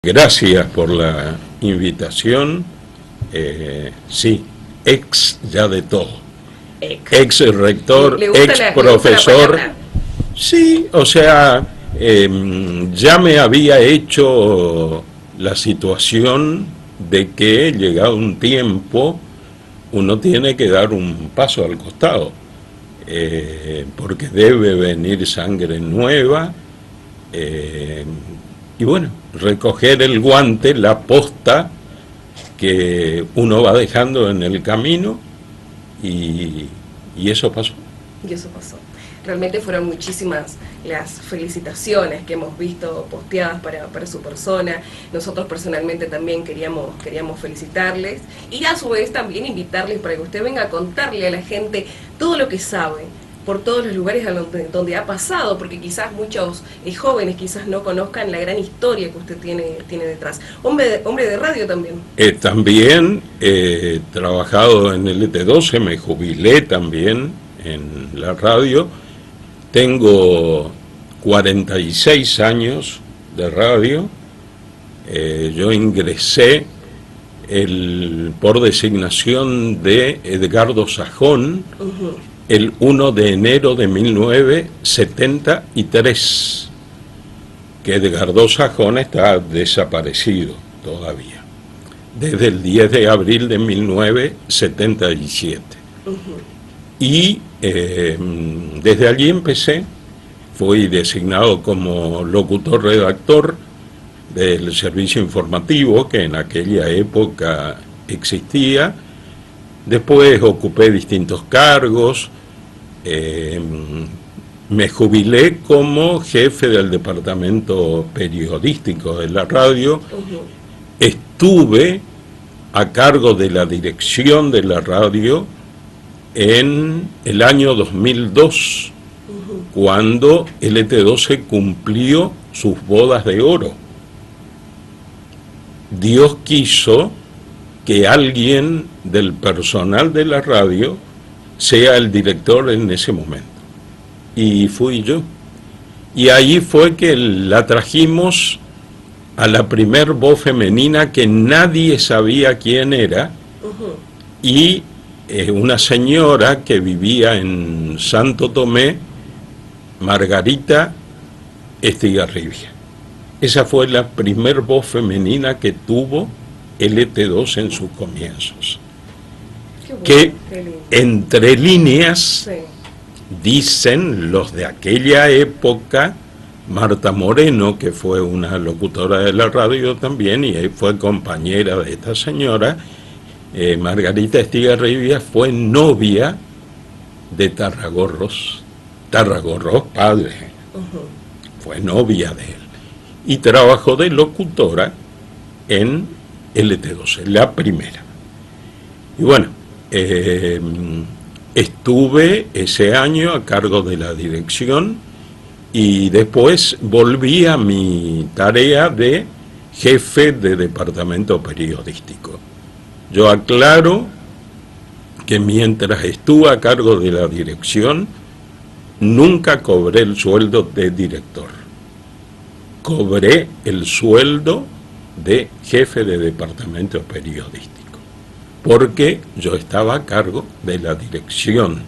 Gracias por la invitación. Sí, ex ya de todo. Ex rector, ex profesor. Sí, o sea, ya me había hecho la situación de que llegado un tiempo uno tiene que dar un paso al costado, porque debe venir sangre nueva. Y bueno, recoger el guante, la posta que uno va dejando en el camino y eso pasó. Y eso pasó. Realmente fueron muchísimas las felicitaciones que hemos visto posteadas para su persona. Nosotros personalmente también queríamos felicitarles y a su vez también invitarles para que usted venga a contarle a la gente todo lo que sabe por todos los lugares donde ha pasado, porque quizás muchos jóvenes quizás no conozcan la gran historia que usted tiene detrás. Hombre de radio también. También he trabajado en el ET12, me jubilé también en la radio. Tengo 46 años de radio. Yo ingresé por designación de Edgardo Sajón, el 1 de enero de 1973, que Edgardo Sajón está desaparecido todavía, desde el 10 de abril de 1977. Y desde allí empecé, fui designado como locutor-redactor del servicio informativo que en aquella época existía. Después ocupé distintos cargos. Me jubilé como jefe del departamento periodístico de la radio. Estuve a cargo de la dirección de la radio en el año 2002, cuando el ET12 cumplió sus bodas de oro. Dios quiso que alguien del personal de la radio sea el director en ese momento. Y fui yo. Y ahí fue que la trajimos a la primer voz femenina que nadie sabía quién era. Y una señora que vivía en Santo Tomé, Margarita Estigarribia. Esa fue la primer voz femenina que tuvo el ET2 en sus comienzos. Bueno, que entre líneas dicen los de aquella época, Marta Moreno, que fue una locutora de la radio también y fue compañera de esta señora, Margarita Estigarribia fue novia de Tarragorros padre, fue novia de él y trabajó de locutora en LT12, la primera. Y bueno, estuve ese año a cargo de la dirección y después volví a mi tarea de jefe de departamento periodístico. Yo aclaro que mientras estuve a cargo de la dirección, nunca cobré el sueldo de director. Cobré el sueldo de jefe de departamento periodístico, porque yo estaba a cargo de la dirección.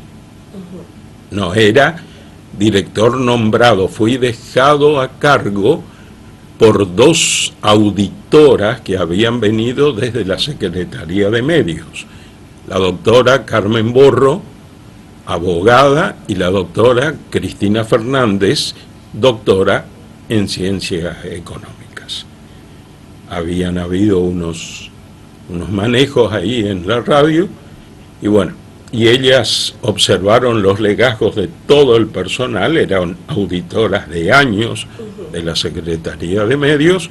No era director nombrado, fui dejado a cargo por dos auditoras que habían venido desde la Secretaría de Medios, la doctora Carmen Borro, abogada, y la doctora Cristina Fernández, doctora en Ciencias Económicas. Habían habido unos manejos ahí en la radio y bueno, y ellas observaron los legajos de todo el personal, eran auditoras de años de la Secretaría de Medios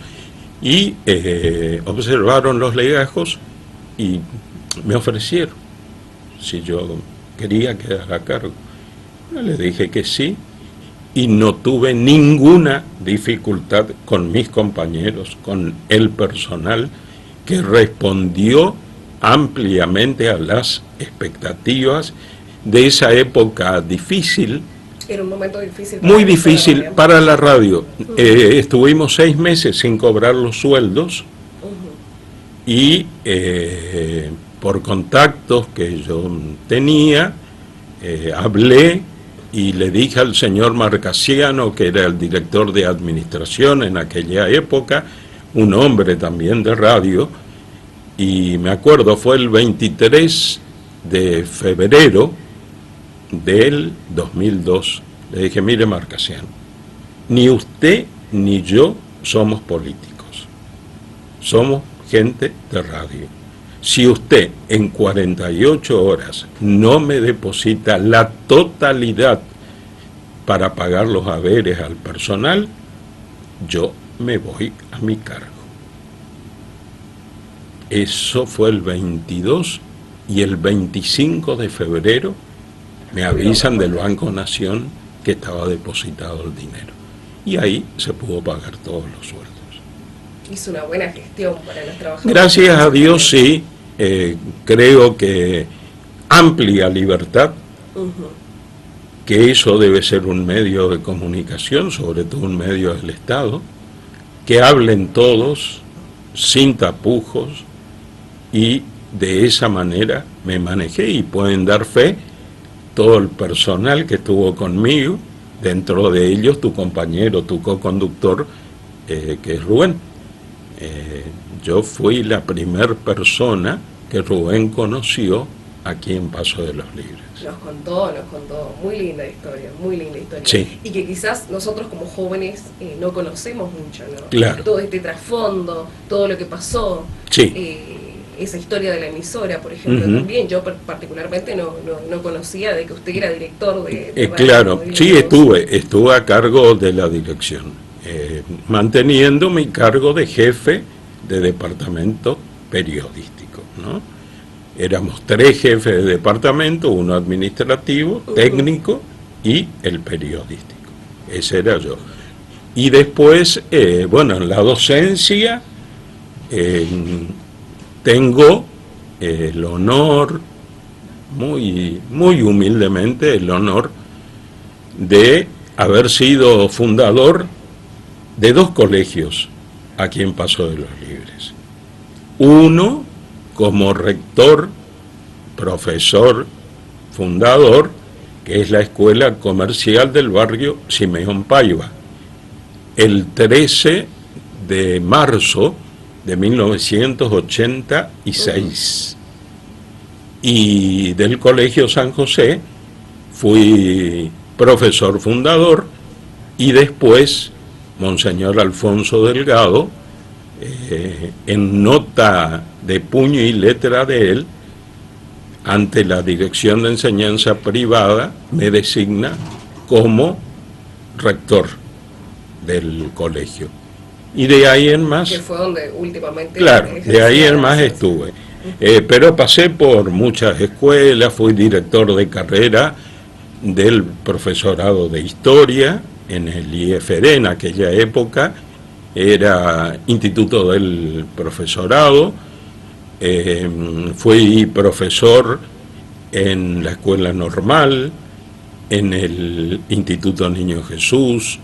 y observaron los legajos y me ofrecieron si yo quería quedar a cargo. Bueno, le dije que sí y no tuve ninguna dificultad con mis compañeros, con el personal, que respondió ampliamente a las expectativas de esa época difícil Era un momento difícil. Muy difícil para la radio. Estuvimos 6 meses sin cobrar los sueldos y por contactos que yo tenía, hablé y le dije al señor Marcasiano, que era el director de administración en aquella época, un hombre también de radio, y me acuerdo, fue el 23 de febrero del 2002. Le dije, mire Marcasiano, ni usted ni yo somos políticos, somos gente de radio. Si usted en 48 horas no me deposita la totalidad para pagar los haberes al personal, yo me voy a mi cargo. Eso fue el 22 y el 25 de febrero me avisan del Banco Nación que estaba depositado el dinero. Y ahí se pudo pagar todos los sueldos. Hizo una buena gestión para los trabajadores. Gracias a Dios, sí. Creo que amplia libertad, que eso debe ser un medio de comunicación, sobre todo un medio del Estado, que hablen todos, sin tapujos, y de esa manera me manejé, y pueden dar fe todo el personal que estuvo conmigo, dentro de ellos tu compañero, tu co-conductor, que es Rubén. Yo fui la primera persona que Rubén conoció aquí en Paso de los Libres. Nos contó, muy linda historia, muy linda historia. Sí. Y que quizás nosotros como jóvenes no conocemos mucho, ¿no? Claro. Todo este trasfondo, todo lo que pasó. Sí. Esa historia de la emisora, por ejemplo, también yo particularmente no conocía de que usted era director de claro, sí, estuve a cargo de la dirección, manteniendo mi cargo de jefe de departamento periodístico, ¿no? Éramos 3 jefes de departamento, uno administrativo, técnico y el periodístico. Ese era yo. Y después, bueno, en la docencia tengo el honor, muy humildemente, el honor de haber sido fundador de 2 colegios aquí en Paso de los Libres. Uno como rector, profesor, fundador, que es la Escuela Comercial del barrio Simeón Paiva. El 13 de marzo de 1986. Y del Colegio San José fui profesor fundador, y después Monseñor Alfonso Delgado, en nota de puño y letra de él, ante la Dirección de Enseñanza Privada, me designa como rector del colegio. Y de ahí en más... Que fue donde últimamente... Claro, de ahí en más estuve. Pero pasé por muchas escuelas, fui director de carrera del profesorado de Historia en el IFD en aquella época, era Instituto del Profesorado, fui profesor en la Escuela Normal, en el Instituto Niño Jesús,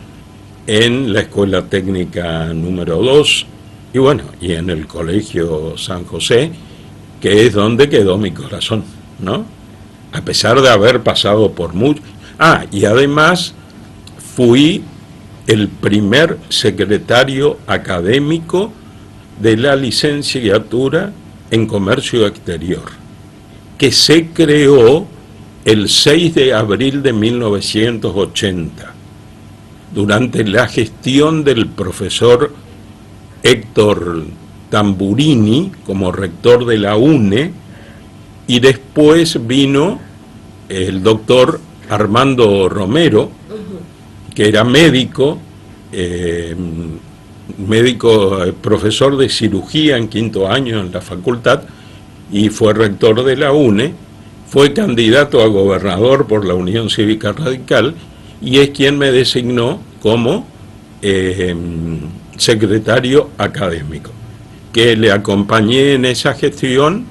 en la Escuela Técnica número 2, y bueno, y en el Colegio San José, que es donde quedó mi corazón, ¿no? A pesar de haber pasado por mucho... y además fui el primer secretario académico de la licenciatura en Comercio Exterior, que se creó el 6 de abril de 1980, durante la gestión del profesor Héctor Tamburini como rector de la UNE, y después vino el doctor Armando Romero, que era médico, profesor de cirugía en 5º año en la facultad, y fue rector de la UNE, fue candidato a gobernador por la Unión Cívica Radical, y es quien me designó como secretario académico, que le acompañé en esa gestión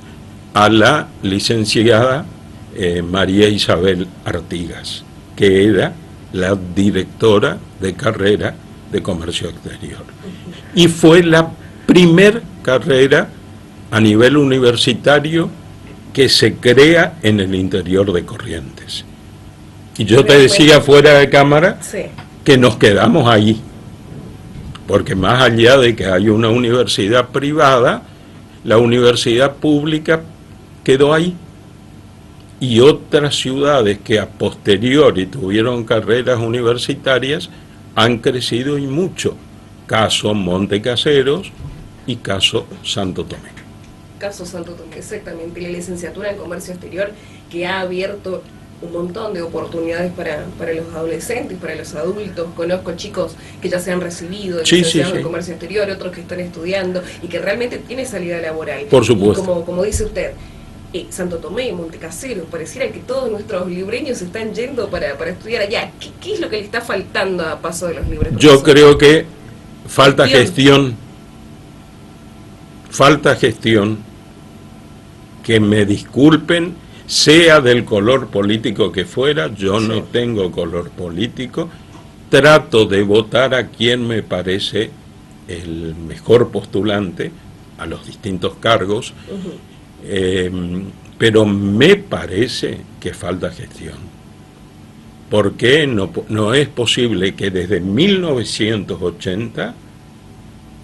a la licenciada María Isabel Artigas, que era la directora de carrera de comercio exterior. Y fue la primer carrera a nivel universitario que se crea en el interior de Corrientes. Y yo te decía fuera de cámara que nos quedamos ahí, porque más allá de que hay una universidad privada, la universidad pública quedó ahí. Y otras ciudades que a posteriori tuvieron carreras universitarias han crecido y mucho. Caso Montecaseros y caso Santo Tomé. Caso Santo Tomé, exactamente. La licenciatura en Comercio Exterior, que ha abierto un montón de oportunidades para los adolescentes, para los adultos. Conozco chicos que ya se han recibido de licenciados en Comercio Exterior, otros que están estudiando y que realmente tienen salida laboral. Por supuesto. Y como dice usted, Santo Tomé, Montecaseros, pareciera que todos nuestros libreños están yendo para estudiar allá. ¿Qué es lo que le está faltando a Paso de los Libres? Yo creo que falta gestión, que me disculpen, sea del color político que fuera, yo no tengo color político, trato de votar a quien me parece el mejor postulante a los distintos cargos, pero me parece que falta gestión, porque no es posible que desde 1980,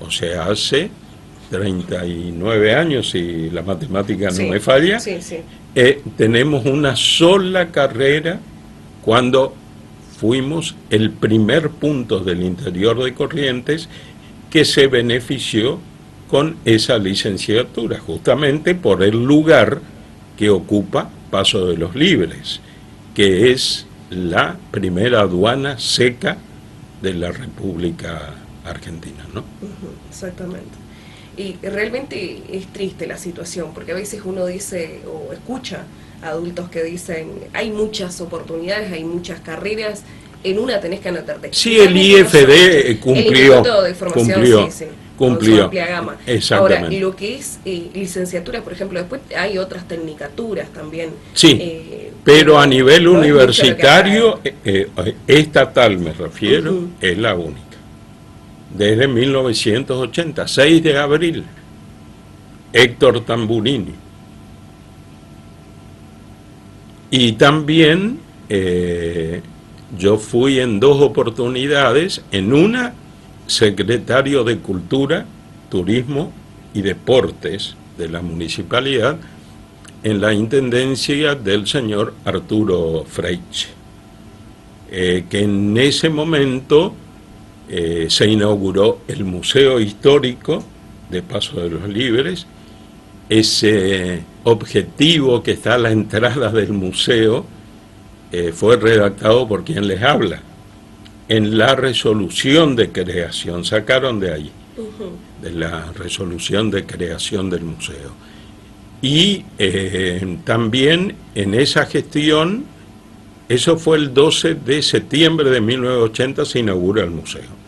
o sea, hace 39 años, si la matemática no me falla, tenemos una sola carrera cuando fuimos el primer punto del interior de Corrientes que se benefició con esa licenciatura, justamente por el lugar que ocupa Paso de los Libres, que es la primera aduana seca de la República Argentina, ¿no? Exactamente. Y realmente es triste la situación, porque a veces uno dice o escucha a adultos que dicen hay muchas oportunidades, hay muchas carreras, en una tenés que anotarte. Sí, el IFD cumplió. El Instituto de Formación, cumplió. Con su amplia gama. Exactamente. Ahora, lo que es licenciatura, por ejemplo, después hay otras tecnicaturas también. Sí, pero a nivel universitario, estatal me refiero, es la única. Desde 1980, 6 de abril, Héctor Tamburini. Y también yo fui en 2 oportunidades, en una, secretario de Cultura, Turismo y Deportes de la municipalidad, en la intendencia del señor Arturo Freiche, que en ese momento se inauguró el Museo Histórico de Paso de los Libres. Ese objetivo que está a la entrada del museo fue redactado por quien les habla. En la resolución de creación, sacaron de ahí, de la resolución de creación del museo. Y también en esa gestión, eso fue el 12 de septiembre de 1980, se inaugura el museo.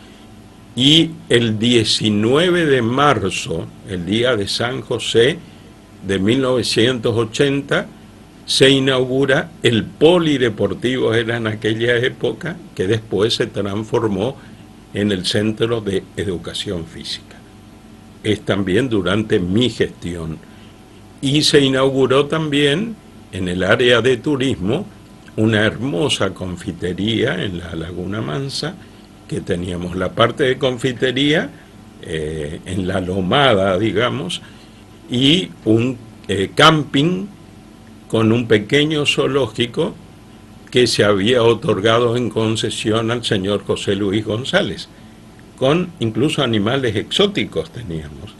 Y el 19 de marzo, el día de San José de 1980, se inaugura el polideportivo, era en aquella época, que después se transformó en el Centro de Educación Física. Es también durante mi gestión. Y se inauguró también en el área de turismo una hermosa confitería en la Laguna Mansa, que teníamos la parte de confitería en la lomada, digamos, y un camping con un pequeño zoológico que se había otorgado en concesión al señor José Luis González, con incluso animales exóticos teníamos,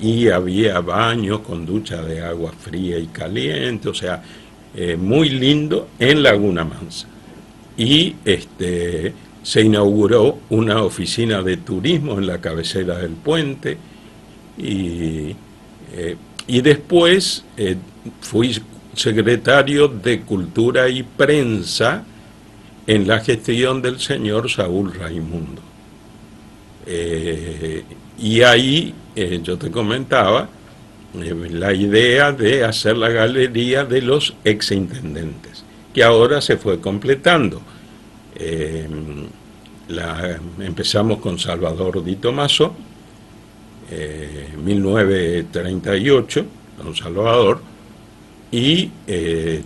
y había baños con ducha de agua fría y caliente, o sea, muy lindo en Laguna Mansa. Y se inauguró una oficina de turismo en la cabecera del puente, y después fui secretario de Cultura y Prensa en la gestión del señor Saúl Raimundo. Y ahí yo te comentaba la idea de hacer la galería de los exintendentes, que ahora se fue completando. Empezamos con Salvador Di Tomaso, 1938, don Salvador, y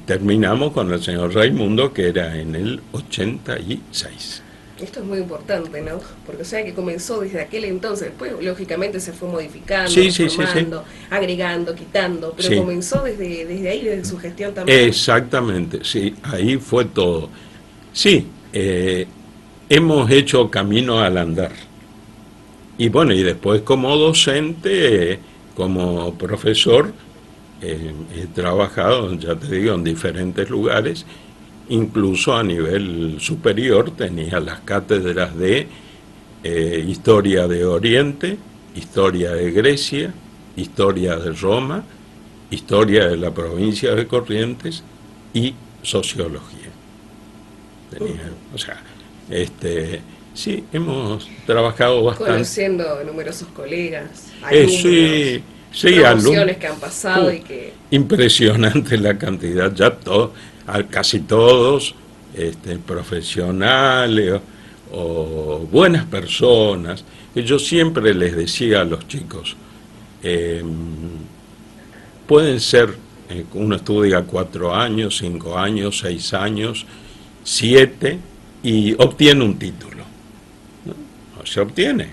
terminamos con el señor Raimundo, que era en el 86. Esto es muy importante, ¿no? Porque o sea que comenzó desde aquel entonces, después lógicamente se fue modificando, transformando, agregando, quitando, pero comenzó desde ahí, desde su gestión también. Exactamente, sí, ahí fue todo. Sí, hemos hecho camino al andar. Y bueno, y después como docente, como profesor, he trabajado, ya te digo, en diferentes lugares. Incluso a nivel superior tenía las cátedras de Historia de Oriente, Historia de Grecia, Historia de Roma, Historia de la provincia de Corrientes y Sociología. O sea, sí, hemos trabajado bastante. Conociendo numerosos colegas, alumnos, promociones que han pasado y que... Impresionante la cantidad, ya casi todos profesionales o buenas personas. Yo siempre les decía a los chicos, pueden ser, uno estudia 4 años, 5 años, 6 años, 7 y obtiene un título, ¿no? No se obtiene,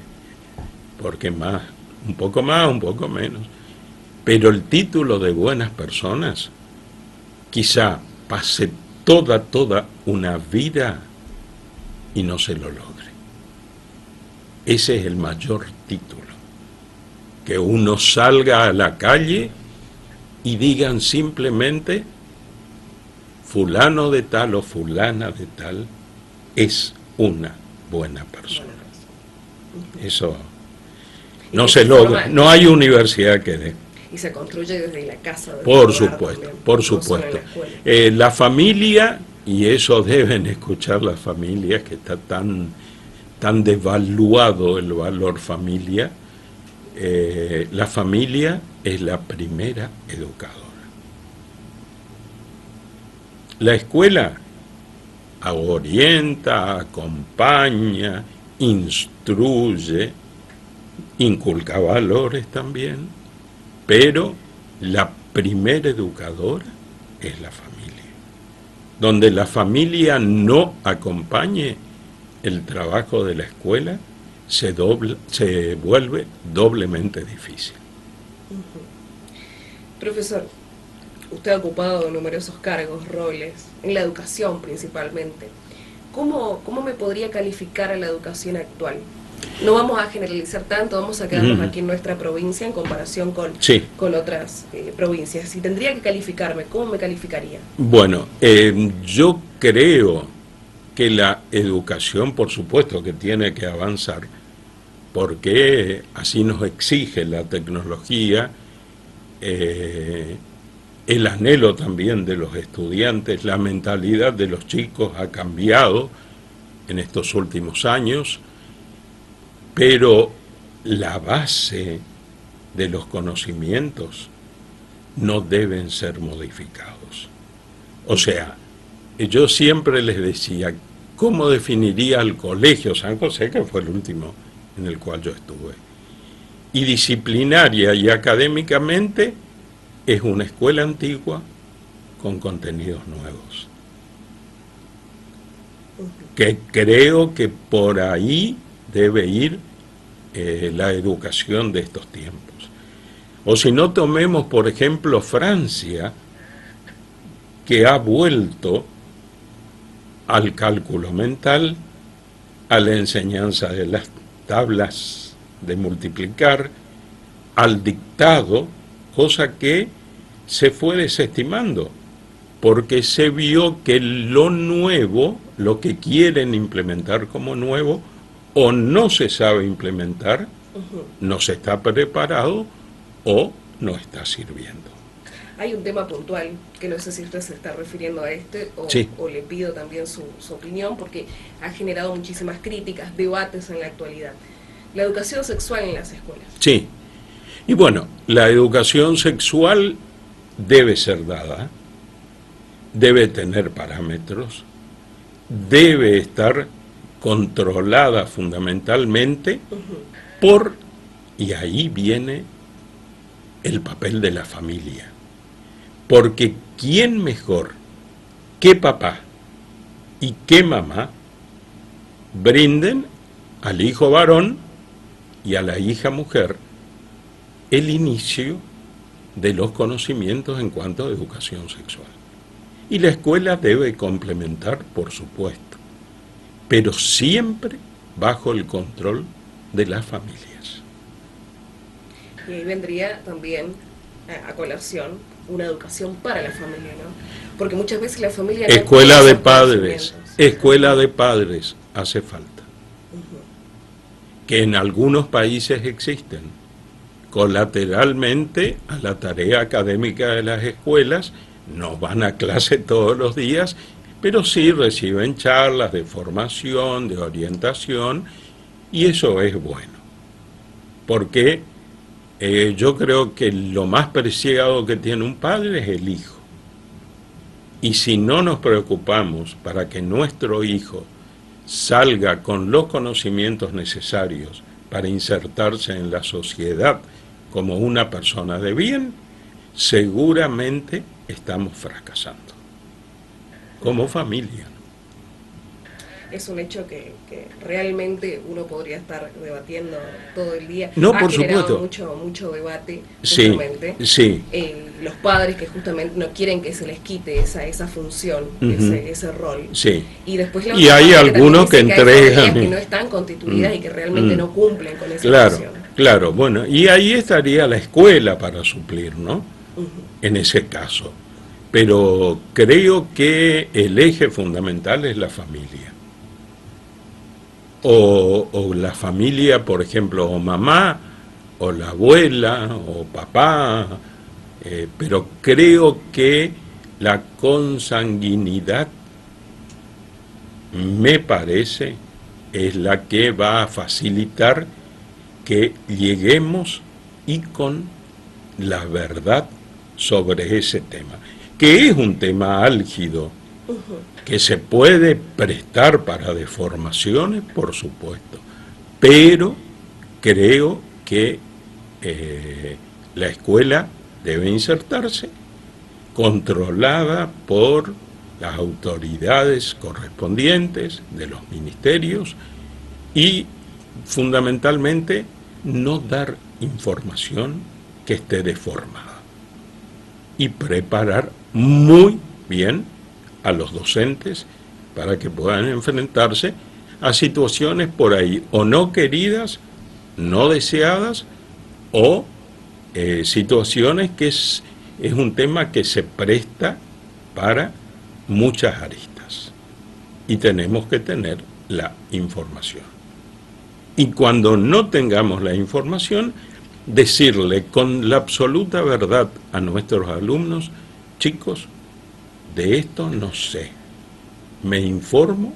porque un poco más, un poco menos. Pero el título de buenas personas, quizá pase toda una vida y no se lo logre. Ese es el mayor título. Que uno salga a la calle y digan simplemente fulano de tal o fulana de tal es una buena persona. Eso no se logra, no hay universidad que dé. Y se construye desde la casa. Por supuesto, por supuesto. La familia, y eso deben escuchar las familias, que está tan devaluado el valor familia, la familia es la primera educadora. La escuela orienta, acompaña, instruye, inculca valores también, pero la primera educadora es la familia. Donde la familia no acompañe el trabajo de la escuela, se vuelve doblemente difícil. Profesor, usted ha ocupado numerosos cargos, roles, en la educación principalmente. ¿Cómo me podría calificar a la educación actual? No vamos a generalizar tanto, vamos a quedarnos aquí en nuestra provincia en comparación con otras provincias. Si tendría que calificarme, ¿cómo me calificaría? Bueno, yo creo que la educación, por supuesto, que tiene que avanzar, porque así nos exige la tecnología, el anhelo también de los estudiantes, la mentalidad de los chicos ha cambiado en estos últimos años, pero la base de los conocimientos no deben ser modificados. O sea, yo siempre les decía, ¿cómo definiría el Colegio San José, que fue el último en el cual yo estuve? Y disciplinaria y académicamente es una escuela antigua con contenidos nuevos. Que creo que por ahí debe ir la educación de estos tiempos. O si no, tomemos por ejemplo Francia, que ha vuelto al cálculo mental, a la enseñanza de las tablas de multiplicar, al dictado, cosa que se fue desestimando, porque se vio que lo nuevo, lo que quieren implementar como nuevo, o no se sabe implementar, no se está preparado o no está sirviendo. Hay un tema puntual, que no sé si usted se está refiriendo a o le pido también su opinión, porque ha generado muchísimas críticas, debates en la actualidad. La educación sexual en las escuelas. Sí, y bueno, la educación sexual debe ser dada, debe tener parámetros, debe estar controlada fundamentalmente por, y ahí viene el papel de la familia, porque ¿quién mejor que papá y que mamá brinden al hijo varón y a la hija mujer el inicio de los conocimientos en cuanto a educación sexual? Y la escuela debe complementar, por supuesto, pero siempre bajo el control de las familias. Y ahí vendría también a colación una educación para la familia, ¿no? Porque muchas veces la familia no escuela de padres, escuela de padres hace falta. Que en algunos países existen. Colateralmente a la tarea académica de las escuelas, no van a clase todos los días, pero sí reciben charlas de formación, de orientación, y eso es bueno. Porque yo creo que lo más preciado que tiene un padre es el hijo. Y si no nos preocupamos para que nuestro hijo salga con los conocimientos necesarios para insertarse en la sociedad como una persona de bien, seguramente estamos fracasando como familia. Es un hecho que realmente uno podría estar debatiendo todo el día. No, ha por generado supuesto. mucho debate, justamente. Sí. Los padres que justamente no quieren que se les quite esa función, ese rol. Sí. Y después y hay algunos que entregan. Que no están constituidas y que realmente no cumplen con esa función. Claro, bueno, y ahí estaría la escuela para suplir, ¿no? En ese caso. Pero creo que el eje fundamental es la familia. O la familia, por ejemplo, o mamá, o la abuela, o papá, pero creo que la consanguinidad, me parece, es la que va a facilitar que lleguemos y con la verdad sobre ese tema, que es un tema álgido, que se puede prestar para deformaciones, por supuesto, pero creo que la escuela debe insertarse, controlada por las autoridades correspondientes de los ministerios y fundamentalmente no dar información que esté deformada y preparar muy bien a los docentes para que puedan enfrentarse a situaciones por ahí o no queridas, no deseadas, o situaciones que es un tema que se presta para muchas aristas y tenemos que tener la información. Y cuando no tengamos la información, decirle con la absoluta verdad a nuestros alumnos: chicos, de esto no sé, me informo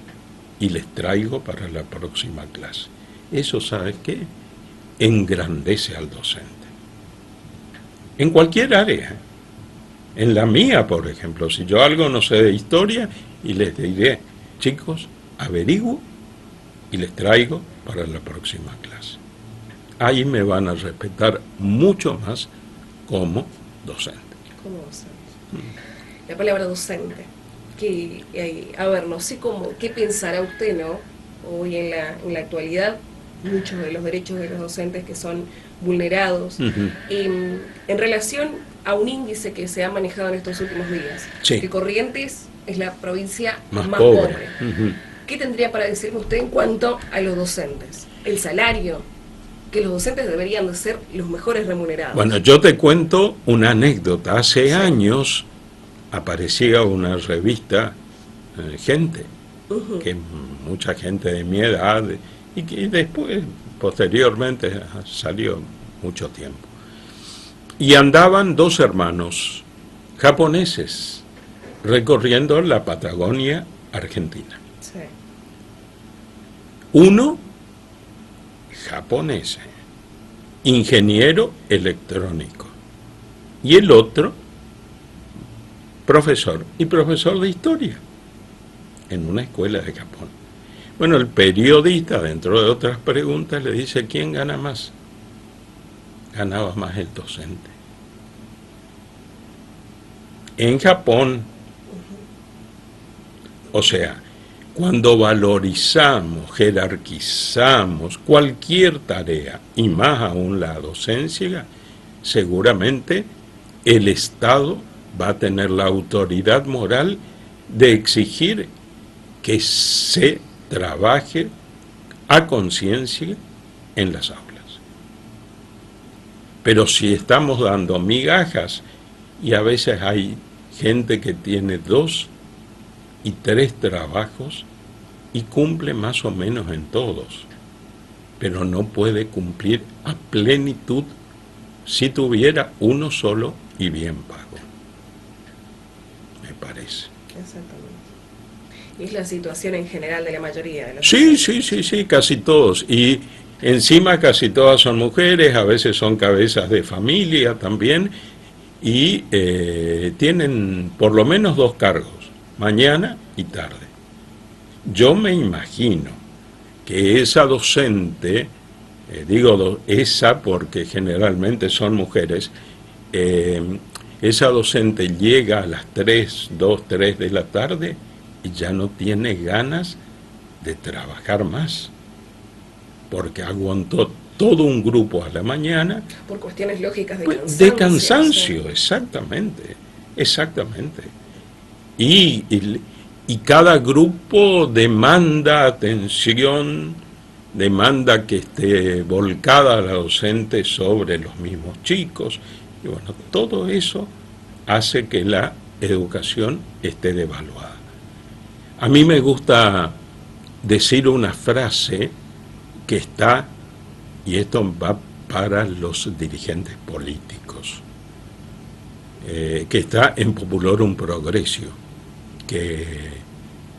y les traigo para la próxima clase. Eso, ¿sabes qué? Engrandece al docente. En cualquier área. En la mía, por ejemplo, si yo algo no sé de historia, y les diré: chicos, averiguo y les traigo para la próxima clase. Ahí me van a respetar mucho más como docente. Como docente. La palabra docente, que, a ver, no sé qué pensará usted, ¿no? Hoy en la actualidad, muchos de los derechos de los docentes que son vulnerados, en relación a un índice que se ha manejado en estos últimos días, que Corrientes es la provincia más pobre. ¿Qué tendría para decirme usted en cuanto a los docentes? El salario, que los docentes deberían de ser los mejores remunerados. Bueno, yo te cuento una anécdota. Hace años aparecía una revista, Gente, que mucha gente de mi edad, y que después, posteriormente, salió mucho tiempo. Y andaban dos hermanos japoneses recorriendo la Patagonia argentina. Sí. Uno, japonés, ingeniero electrónico, y el otro, profesor, y profesor de historia. en una escuela de Japón. Bueno, el periodista, dentro de otras preguntas, le dice, ¿quién gana más? Ganaba más el docente. En Japón, o sea, cuando valorizamos, jerarquizamos cualquier tarea, y más aún la docencia, seguramente el Estado va a tener la autoridad moral de exigir que se trabaje a conciencia en las aulas. Pero si estamos dando migajas, y a veces hay gente que tiene 2 y 3 trabajos y cumple más o menos en todos, pero no puede cumplir a plenitud si tuviera uno solo y bien pago, me parece. Exactamente. Y es la situación en general de la mayoría de los Sí, casi todos. Y encima casi todas son mujeres, a veces son cabezas de familia también, y tienen por lo menos 2 cargos, mañana y tarde. Yo me imagino que esa docente, esa porque generalmente son mujeres, esa docente llega a las 2, 3 de la tarde y ya no tiene ganas de trabajar más, porque aguantó todo un grupo a la mañana. Por cuestiones lógicas de cansancio, exactamente. Y cada grupo demanda atención, demanda que esté volcada la docente sobre los mismos chicos. Y bueno, todo eso hace que la educación esté devaluada. A mí me gusta decir una frase que está, y esto va para los dirigentes políticos, que está en Populorum Progressio, que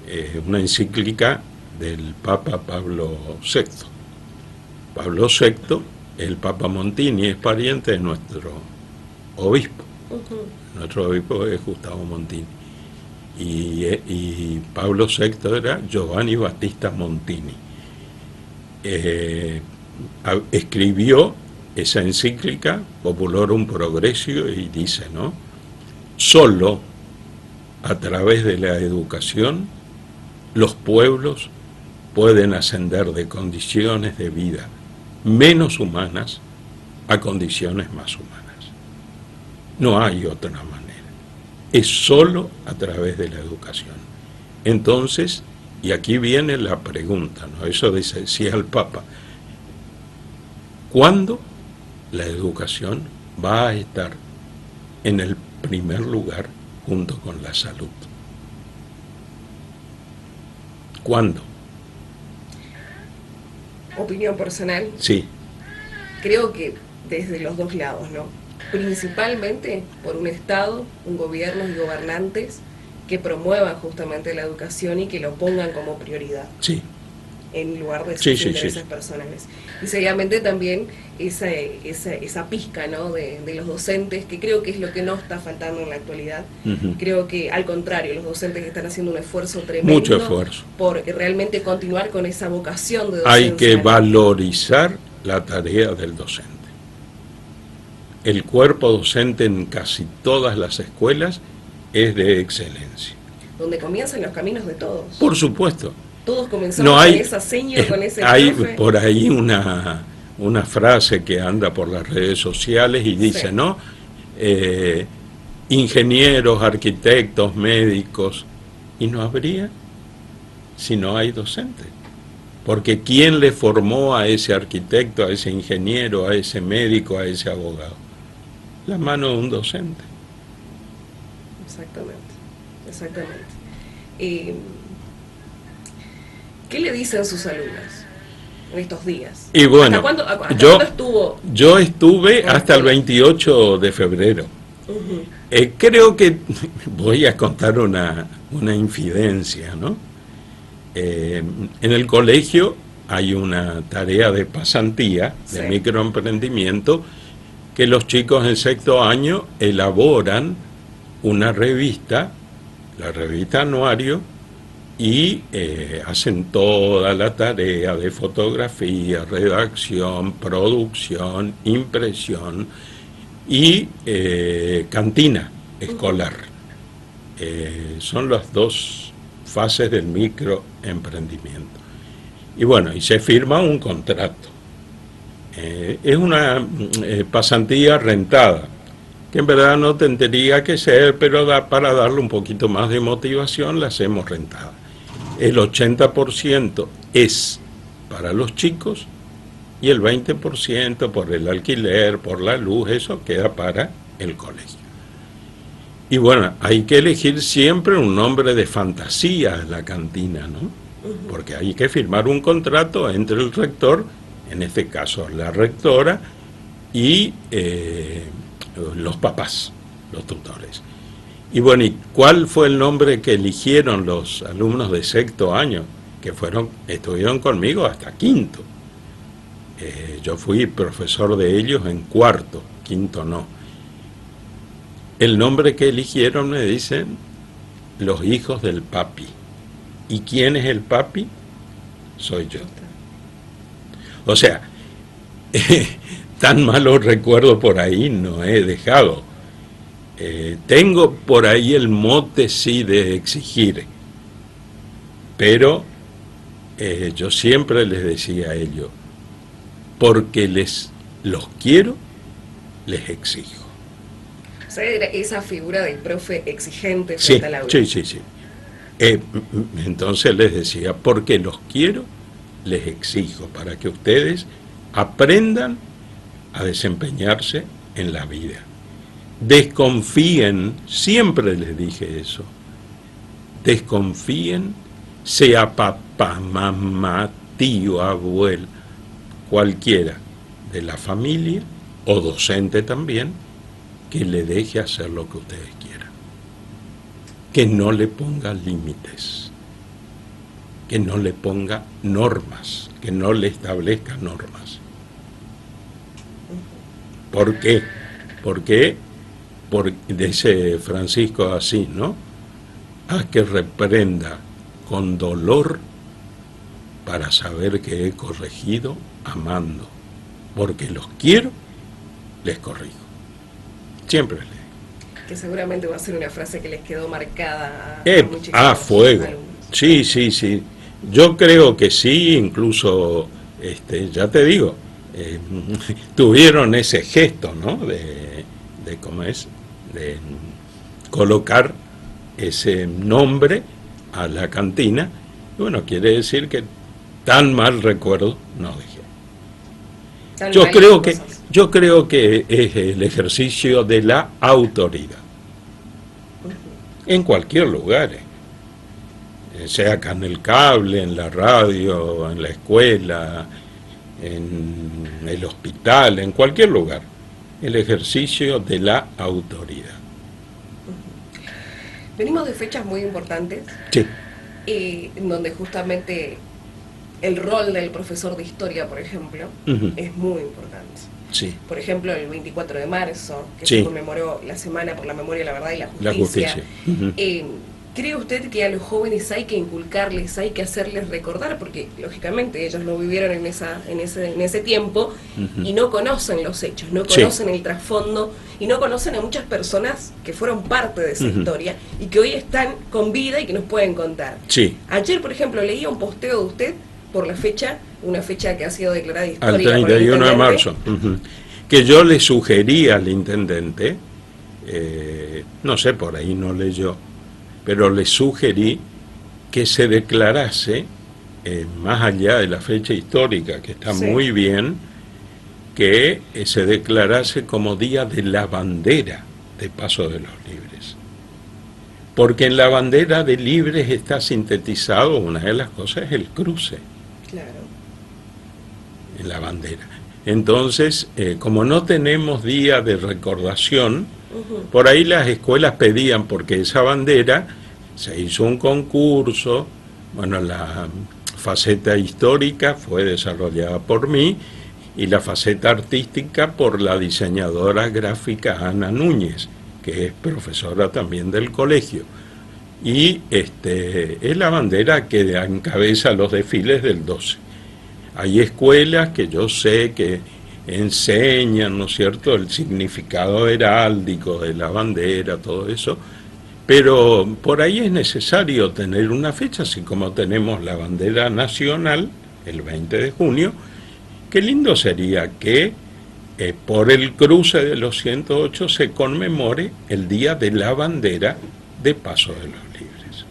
es una encíclica del Papa Pablo VI. Pablo VI, el Papa Montini, es pariente de nuestro obispo. Nuestro obispo es Gustavo Montini. Y Pablo VI era Giovanni Battista Montini. Escribió esa encíclica, Populorum Progressio, y dice, ¿no? Solo a través de la educación los pueblos pueden ascender de condiciones de vida menos humanas a condiciones más humanas. No hay otra manera. Es solo a través de la educación. Entonces, y aquí viene la pregunta, ¿no? Eso decía el Papa. ¿Cuándo la educación va a estar en el primer lugar junto con la salud? ¿Cuándo? Opinión personal. Sí. Creo que desde los dos lados, ¿no? Principalmente por un Estado, un gobierno y gobernantes que promuevan justamente la educación y que lo pongan como prioridad. Sí. En lugar de sus intereses personales. Y seriamente también esa pizca, ¿no? de los docentes, que creo que es lo que no está faltando en la actualidad. Creo que al contrario, los docentes están haciendo un esfuerzo tremendo. Mucho esfuerzo. Por realmente continuar con esa vocación de docencia. Hay que valorizar la tarea del docente. El cuerpo docente en casi todas las escuelas es de excelencia. Donde comienzan los caminos de todos. Por supuesto. Todos comenzamos con esa seña, con ese hay profe. Por ahí una frase que anda por las redes sociales y dice, sí, ¿no? Ingenieros, arquitectos, médicos, y no habría si no hay docentes. Porque ¿quién le formó a ese arquitecto, a ese ingeniero, a ese médico, a ese abogado? La mano de un docente. Exactamente. ¿Qué le dicen sus alumnos en estos días? Y bueno, ¿Hasta cuándo estuvo? Yo estuve hasta el 28 de febrero. Creo que voy a contar una infidencia, ¿no? En el colegio hay una tarea de pasantía, de sí, microemprendimiento, que los chicos en 6º año elaboran una revista, la revista Anuario, y hacen toda la tarea de fotografía, redacción, producción, impresión y cantina escolar. Son las dos fases del microemprendimiento. Y bueno, y se firma un contrato. Es una pasantía rentada, que en verdad no tendría que ser, pero para darle un poquito más de motivación la hacemos rentada. El 80% es para los chicos y el 20% por el alquiler, por la luz, eso queda para el colegio. Y bueno, hay que elegir siempre un nombre de fantasía en la cantina, ¿no? Porque hay que firmar un contrato entre el rector, en este caso la rectora, y los papás, los tutores. Y bueno, ¿y cuál fue el nombre que eligieron los alumnos de sexto año? Que estuvieron conmigo hasta quinto. Yo fui profesor de ellos en cuarto, quinto no. El nombre que eligieron, me dicen, los hijos del papi. ¿Y quién es el papi? Soy yo. O sea, tan malos recuerdos por ahí no he dejado. Tengo por ahí el mote, sí, de exigir, pero yo siempre les decía a ellos, porque los quiero, les exijo. O sea, era esa figura del profe exigente Sí, frente al aula. sí. Entonces les decía, porque los quiero, les exijo, para que ustedes aprendan a desempeñarse en la vida. Desconfíen, siempre les dije eso, desconfíen, sea papá, mamá, tío, abuelo, cualquiera de la familia o docente también, que le deje hacer lo que ustedes quieran, que no le ponga límites, que no le ponga normas, que no le establezca normas. ¿Por qué? Porque dice Francisco así, ¿no? Haz que reprenda con dolor para saber que he corregido amando, porque los quiero, les corrijo. Siempre les digo. Que seguramente va a ser una frase que les quedó marcada a muchísimos fuego. alumnos. Sí. Yo creo que sí, incluso, ya te digo, tuvieron ese gesto, ¿no? De ¿cómo es? De colocar ese nombre a la cantina. Y bueno, quiere decir que tan mal recuerdo no dejé. Yo creo que es el ejercicio de la autoridad. En cualquier lugar, sea acá en el cable, en la radio, en la escuela, en el hospital, en cualquier lugar. El ejercicio de la autoridad. Venimos de fechas muy importantes, Sí. En donde justamente el rol del profesor de historia, por ejemplo, es muy importante. Sí. Por ejemplo, el 24 de marzo, que Sí. se conmemoró la Semana por la Memoria, la Verdad y la Justicia. ¿Cree usted que a los jóvenes hay que inculcarles, hay que hacerles recordar? Porque, lógicamente, ellos lo vivieron en ese tiempo y no conocen los hechos, no conocen el trasfondo y no conocen a muchas personas que fueron parte de esa historia y que hoy están con vida y que nos pueden contar. Sí. Ayer, por ejemplo, leía un posteo de usted por la fecha, una fecha que ha sido declarada histórica. Al 31 de marzo. Que yo le sugerí al intendente, no sé, por ahí no leyó, pero le sugerí que se declarase, más allá de la fecha histórica, que está muy bien, que se declarase como Día de la Bandera de Paso de los Libres. Porque en la bandera de Libres está sintetizado, una de las cosas es el cruce. Claro. En la bandera. Entonces, como no tenemos día de recordación, por ahí las escuelas pedían, porque esa bandera se hizo un concurso, bueno, la faceta histórica fue desarrollada por mí y la faceta artística por la diseñadora gráfica Ana Núñez, que es profesora también del colegio. y es la bandera que encabeza los desfiles del 12. Hay escuelas que yo sé que enseñan, ¿no es cierto?, el significado heráldico de la bandera, todo eso, pero por ahí es necesario tener una fecha, así como tenemos la bandera nacional, el 20 de junio, qué lindo sería que por el cruce de los 108 se conmemore el Día de la Bandera de Paso de los Libres.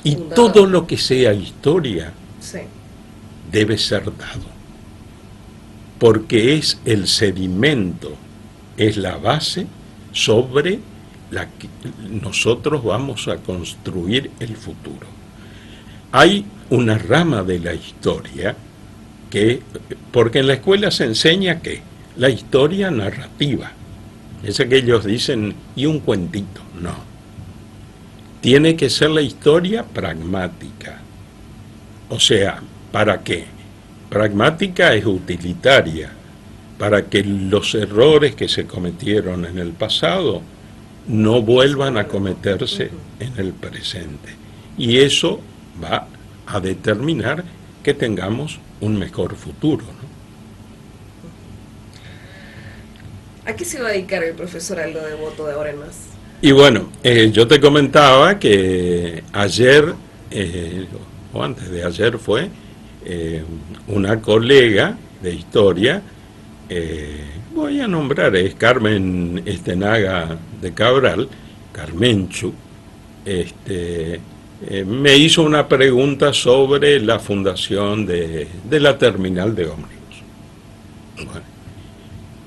Y todo lo que sea historia sí, debe ser dado, porque es el sedimento, es la base sobre la que nosotros vamos a construir el futuro. Hay una rama de la historia que, porque en la escuela se enseña que la historia narrativa, esa que ellos dicen, y un cuentito, no. Tiene que ser la historia pragmática. O sea, ¿para qué? Pragmática es utilitaria, para que los errores que se cometieron en el pasado no vuelvan a cometerse en el presente. Y eso va a determinar que tengamos un mejor futuro, ¿no? ¿A qué se va a dedicar el profesor Aldo Devoto de ahora en más? Y bueno, yo te comentaba que ayer, o antes de ayer fue, una colega de historia, voy a nombrar, es Carmen Estenaga de Cabral, Carmenchu, me hizo una pregunta sobre la fundación de la terminal de ómnibus. Bueno,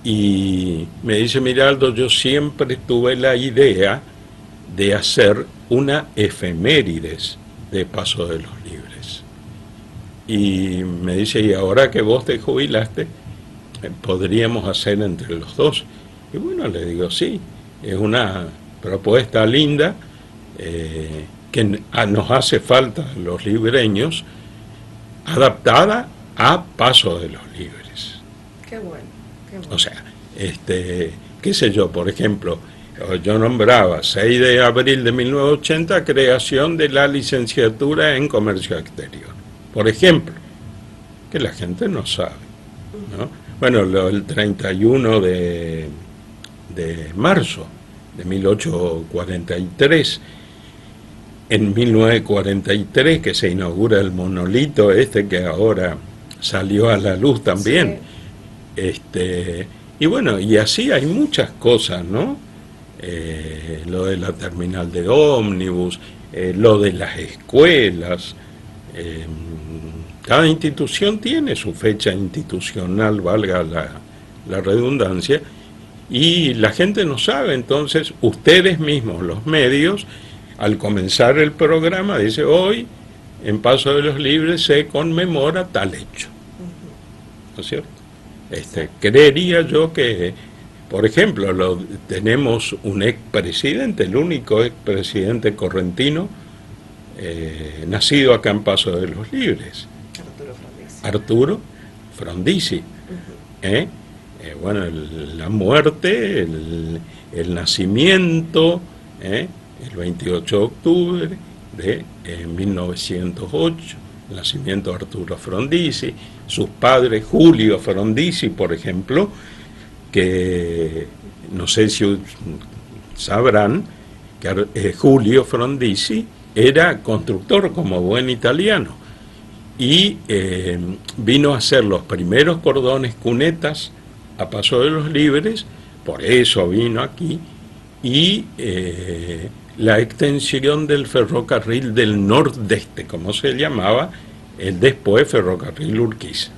y me dice, mira Aldo, yo siempre tuve la idea de hacer una efemérides de Paso de los Libres. Y me dice, y ahora que vos te jubilaste, podríamos hacer entre los dos. Y bueno, le digo, sí, es una propuesta linda, que nos hace falta los libreños, adaptada a Paso de los Libres. Qué bueno, qué bueno. O sea, qué sé yo, por ejemplo, yo nombraba 6 de abril de 1980, creación de la licenciatura en Comercio Exterior. Por ejemplo, que la gente no sabe, ¿no? Bueno, el 31 de marzo de 1843, en 1943, que se inaugura el monolito que ahora salió a la luz también. Sí. Y bueno, y así hay muchas cosas, ¿no? Lo de la terminal de ómnibus, lo de las escuelas. Cada institución tiene su fecha institucional, valga la redundancia, y la gente no sabe. Entonces, ustedes mismos, los medios, al comenzar el programa, dice, hoy, en Paso de los Libres, se conmemora tal hecho. ¿No es cierto? Creería yo que, por ejemplo, tenemos un expresidente, el único expresidente correntino, nacido acá en Paso de los Libres. Arturo Frondizi. Bueno, la muerte, el nacimiento, el 28 de octubre de 1908, el nacimiento de Arturo Frondizi, sus padres, Julio Frondizi, por ejemplo, que no sé si sabrán que Julio Frondizi era constructor como buen italiano y vino a hacer los primeros cordones cunetas a Paso de los Libres, por eso vino aquí, y la extensión del ferrocarril del nordeste, como se llamaba, el después ferrocarril Urquiza.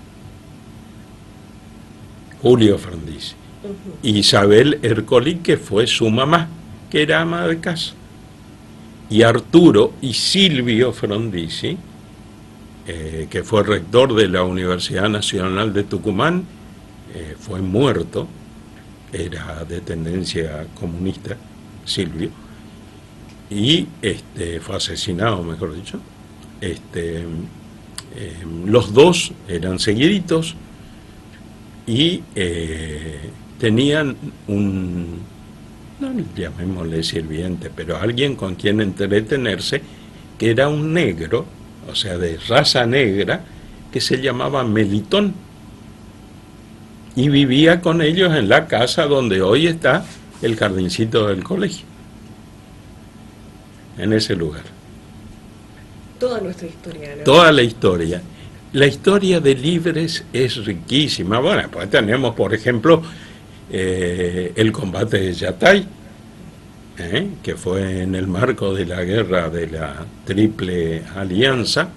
Julio Frondizi. Isabel Ercoli, que fue su mamá, que era ama de casa. Y Arturo y Silvio Frondizi, que fue rector de la Universidad Nacional de Tucumán, fue muerto, era de tendencia comunista, Silvio, y fue asesinado, mejor dicho. Los dos eran seguiditos y tenían no llamémosle sirviente, pero alguien con quien entretenerse, que era un negro, o sea, de raza negra, que se llamaba Melitón. Y vivía con ellos en la casa donde hoy está el jardincito del colegio. En ese lugar. Toda nuestra historia, ¿no? Toda la historia. La historia de Libres es riquísima. Bueno, pues tenemos, por ejemplo, el combate de Yatay, que fue en el marco de la guerra de la Triple Alianza,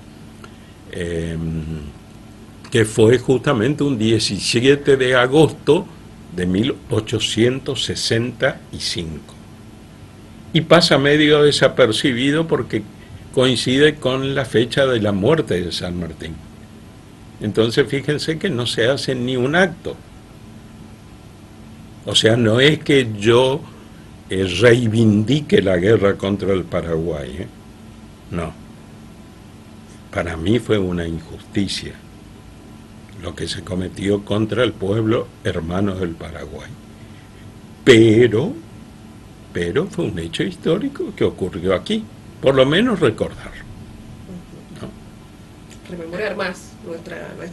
que fue justamente un 17 de agosto de 1865. Y pasa medio desapercibido porque coincide con la fecha de la muerte de San Martín. Entonces fíjense que no se hace ni un acto. O sea, no es que yo reivindique la guerra contra el Paraguay. No. Para mí fue una injusticia lo que se cometió contra el pueblo hermano del Paraguay. Pero fue un hecho histórico que ocurrió aquí. Por lo menos recordar. ¿No? Rememorar más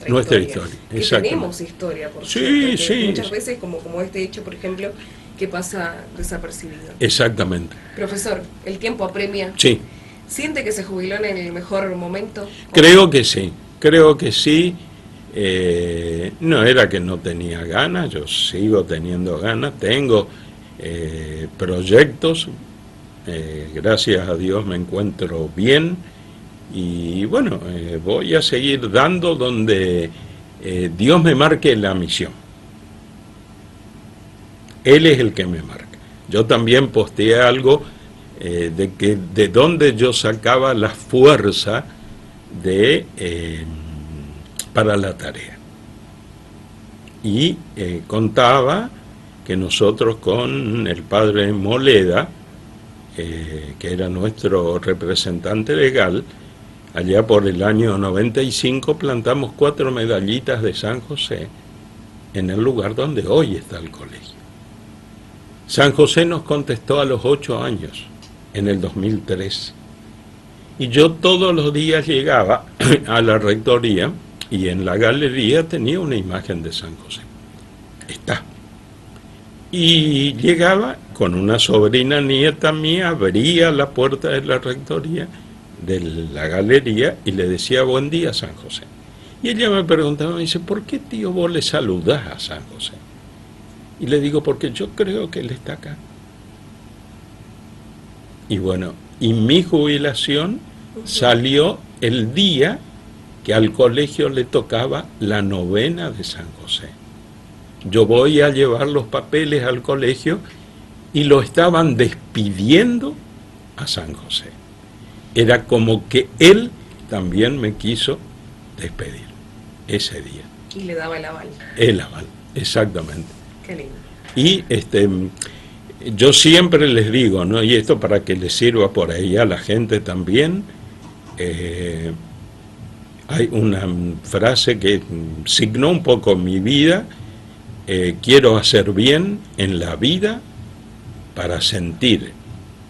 nuestra historia. Que tenemos historia, por cierto, sí. Muchas veces, como este hecho, por ejemplo, que pasa desapercibido. Exactamente. Profesor, el tiempo apremia. Sí. ¿Siente que se jubiló en el mejor momento? Creo que sí. No era que no tenía ganas, yo sigo teniendo ganas, tengo proyectos. Gracias a Dios me encuentro bien y bueno, voy a seguir dando donde Dios me marque la misión. Él es el que me marca. Yo también posteé algo de donde yo sacaba la fuerza para la tarea. Y contaba que nosotros con el padre Moleda, que era nuestro representante legal, allá por el año 95 plantamos 4 medallitas de San José en el lugar donde hoy está el colegio. San José nos contestó a los 8 años, en el 2003. Y yo todos los días llegaba a la rectoría y en la galería tenía una imagen de San José. Está. Y llegaba con una sobrina nieta mía, abría la puerta de la rectoría, de la galería, y le decía buen día, San José. Y ella me preguntaba, me dice, ¿por qué, tío, vos le saludás a San José? Y le digo, porque yo creo que él está acá. Y bueno, y mi jubilación salió el día que al colegio le tocaba la novena de San José. Yo voy a llevar los papeles al colegio y lo estaban despidiendo a San José. Era como que él también me quiso despedir ese día. Y le daba el aval. El aval, exactamente. Qué lindo. Y yo siempre les digo, ¿no? Y esto para que les sirva por ahí a la gente también, hay una frase que signó un poco mi vida. Quiero hacer bien en la vida para sentir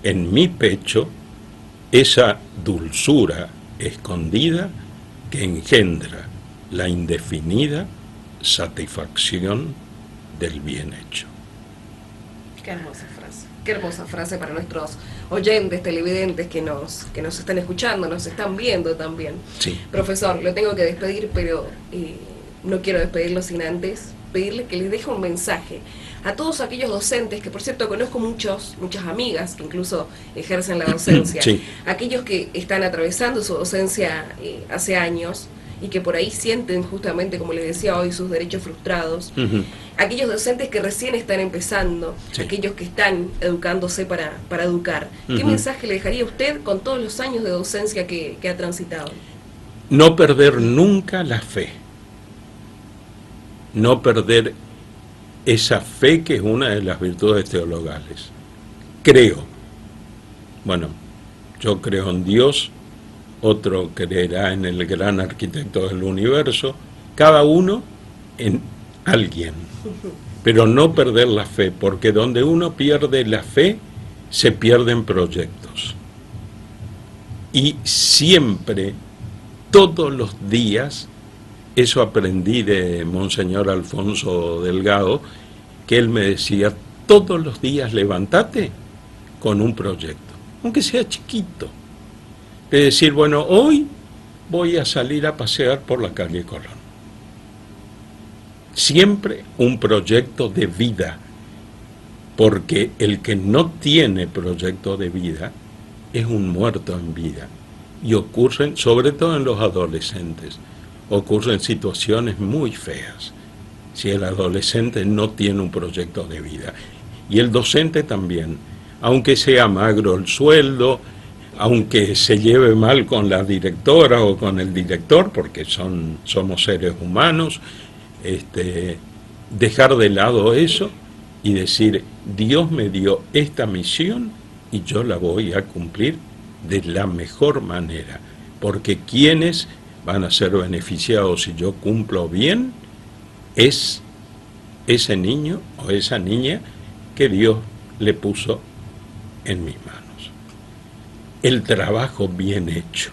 en mi pecho esa dulzura escondida que engendra la indefinida satisfacción del bien hecho. Qué hermosa frase para nuestros oyentes, televidentes que nos están escuchando, nos están viendo también. Sí. Profesor, lo tengo que despedir, pero no quiero despedirlo sin antes pedirle que les deje un mensaje a todos aquellos docentes, que por cierto conozco muchas amigas que incluso ejercen la docencia, sí. Aquellos que están atravesando su docencia hace años y que por ahí sienten justamente, como les decía hoy, sus derechos frustrados, aquellos docentes que recién están empezando, sí. Aquellos que están educándose para educar. ¿Qué mensaje le dejaría usted con todos los años de docencia que ha transitado? No perder nunca la fe. No perder esa fe que es una de las virtudes teologales. Creo. Bueno, yo creo en Dios, otro creerá en el gran arquitecto del universo, cada uno en alguien. pero no perder la fe, porque donde uno pierde la fe, se pierden proyectos. Y siempre, todos los días, eso aprendí de Monseñor Alfonso Delgado, que él me decía, todos los días levántate con un proyecto, aunque sea chiquito. Es decir, bueno, hoy voy a salir a pasear por la calle Colón. Siempre un proyecto de vida, porque el que no tiene proyecto de vida es un muerto en vida. Y ocurren, sobre todo en los adolescentes, ocurren situaciones muy feas si el adolescente no tiene un proyecto de vida. Y el docente también, aunque sea magro el sueldo, aunque se lleve mal con la directora o con el director, porque somos seres humanos, dejar de lado eso y decir, Dios me dio esta misión y yo la voy a cumplir de la mejor manera, porque quienes van a ser beneficiados si yo cumplo bien es ese niño o esa niña que Dios le puso en mis manos. El trabajo bien hecho.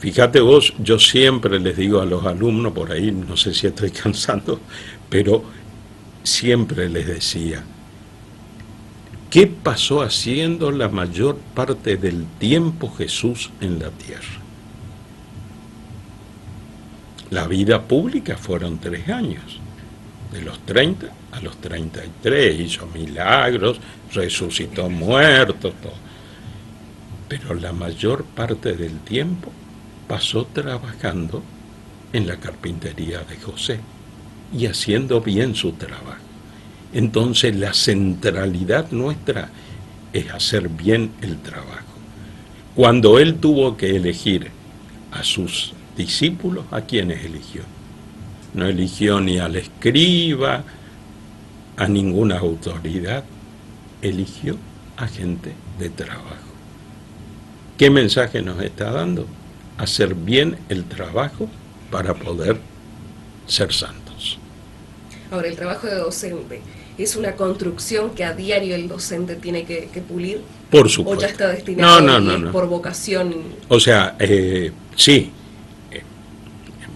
Fíjate vos, yo siempre les digo a los alumnos, por ahí no sé si estoy cansando, pero siempre les decía, ¿qué pasó haciendo la mayor parte del tiempo Jesús en la tierra? La vida pública fueron 3 años, de los 30 a los 33, hizo milagros, resucitó muertos, todo. Pero la mayor parte del tiempo pasó trabajando en la carpintería de José y haciendo bien su trabajo. Entonces la centralidad nuestra es hacer bien el trabajo. Cuando él tuvo que elegir a sus discípulos, ¿a quiénes eligió? No eligió ni al escriba, a ninguna autoridad, eligió a gente de trabajo. ¿Qué mensaje nos está dando? Hacer bien el trabajo para poder ser santos. Ahora, el trabajo de docente, ¿es una construcción que a diario el docente tiene que pulir? Por supuesto. ¿O ya está destinado No. por vocación? O sea, sí,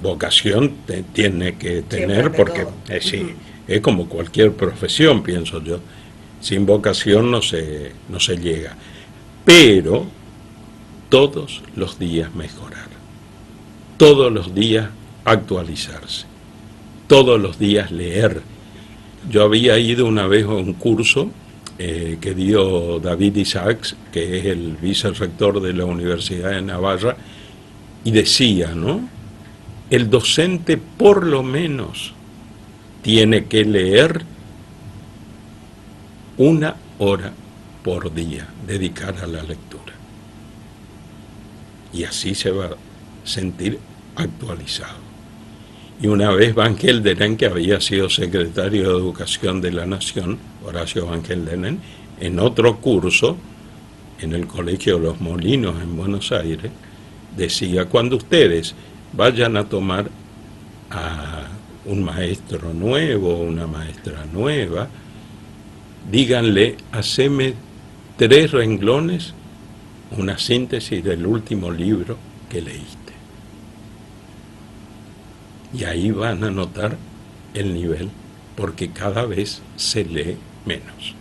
vocación tiene que tener, porque sí, es como cualquier profesión, pienso yo. Sin vocación no se llega. Pero todos los días mejorar, todos los días actualizarse, todos los días leer. Yo había ido una vez a un curso que dio David Isaacs, que es el vicerrector de la Universidad de Navarra, y decía, ¿no? El docente por lo menos tiene que leer 1 hora por día, dedicar a la lectura. Y así se va a sentir actualizado. Y una vez Van Gelderen, que había sido secretario de Educación de la Nación, Horacio Van Gelderen, en otro curso, en el Colegio Los Molinos en Buenos Aires, decía, cuando ustedes vayan a tomar a un maestro nuevo, una maestra nueva, díganle, haceme 3 renglones, una síntesis del último libro que leíste. Y ahí van a notar el nivel, porque cada vez se lee menos.